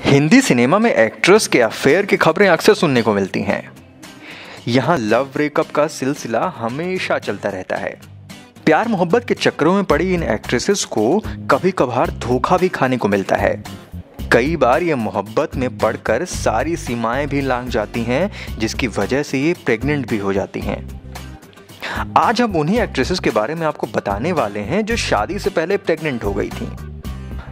Hindi cinema में actress के affair की खबरें अक्सर सुनने को मिलती हैं। यहाँ लव ब्रेकअप का सिलसिला हमेशा चलता रहता है। प्यार मोहब्बत के चक्करों में पड़ी इन एक्ट्रेसेस को कभी कभार धोखा भी खाने को मिलता है। कई बार ये मोहब्बत में पड़कर सारी सीमाएं भी लांघ जाती हैं, जिसकी वजह से ये प्रेग्नेंट भी हो जाती हैं। आज हम उन्हीं एक्ट्रेसेस के बारे में आपको बताने वाले हैं जो शादी से पहले प्रेग्नेंट हो गई थीं।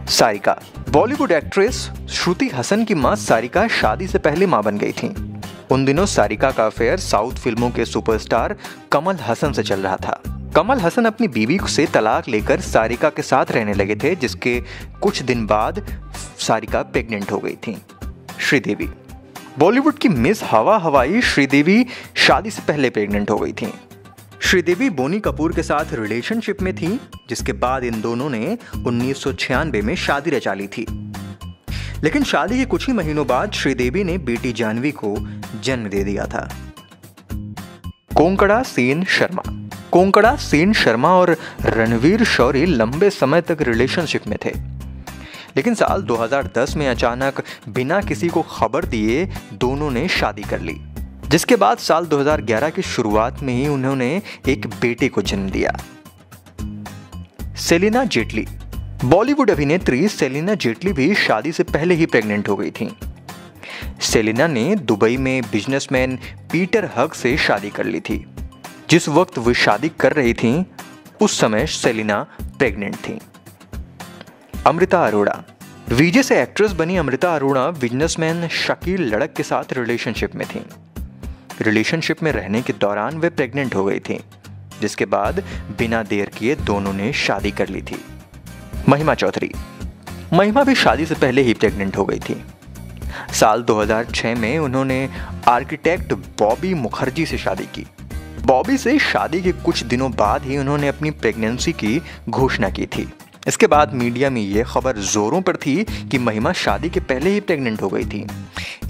सारिका। बॉलीवुड एक्ट्रेस श्रुति हसन की मां सारिका शादी से पहले मां बन गई थीं। उन दिनों सारिका का अफेयर साउथ फिल्मों के सुपरस्टार कमल हसन से चल रहा था। कमल हसन अपनी बीवी से तलाक लेकर सारिका के साथ रहने लगे थे, जिसके कुछ दिन बाद सारिका प्रेग्नेंट हो गई थी। श्रीदेवी। बॉलीवुड की मिस हवा हवाई श्रीदेवी शादी से पहले प्रेग्नेंट हो गई थी। श्रीदेवी बोनी कपूर के साथ रिलेशनशिप में थी, जिसके बाद इन दोनों ने 1996 में शादी रचा ली थी। लेकिन शादी के कुछ ही महीनों बाद श्रीदेवी ने बेटी जानवी को जन्म दे दिया था। कोंकणा सेन शर्मा। कोंकणा सेन शर्मा और रणवीर शौरी लंबे समय तक रिलेशनशिप में थे, लेकिन साल 2010 में अचानक बिना किसी को खबर दिए दोनों ने शादी कर ली, जिसके बाद साल 2011 की शुरुआत में ही उन्होंने एक बेटे को जन्म दिया। सेलिना जेटली। बॉलीवुड अभिनेत्री सेलिना जेटली भी शादी से पहले ही प्रेग्नेंट हो गई थी। सेलिना ने दुबई में बिजनेसमैन पीटर हग से शादी कर ली थी। जिस वक्त वो शादी कर रही थी उस समय सेलिना प्रेग्नेंट थी। अमृता अरोड़ा। विजय से एक्ट्रेस बनी अमृता अरोड़ा बिजनेसमैन शकील लड़क के साथ रिलेशनशिप में थी। रिलेशनशिप में रहने के दौरान वे प्रेग्नेंट हो गई थी, जिसके बाद बिना देर किए दोनों ने शादी कर ली थी। महिमा चौधरी। महिमा भी शादी से पहले ही प्रेग्नेंट हो गई थी। साल 2006 में उन्होंने आर्किटेक्ट बॉबी मुखर्जी से शादी की। बॉबी से शादी के कुछ दिनों बाद ही उन्होंने अपनी प्रेगनेंसी की घोषणा की थी। इसके बाद मीडिया में यह खबर जोरों पर थी कि महिमा शादी के पहले ही प्रेग्नेंट हो गई थी।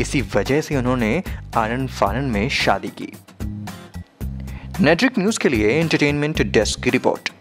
इसी वजह से उन्होंने आनंद फानन में शादी की। नेटफ्लिक्स न्यूज़ के लिए एंटरटेनमेंट डेस्क की रिपोर्ट।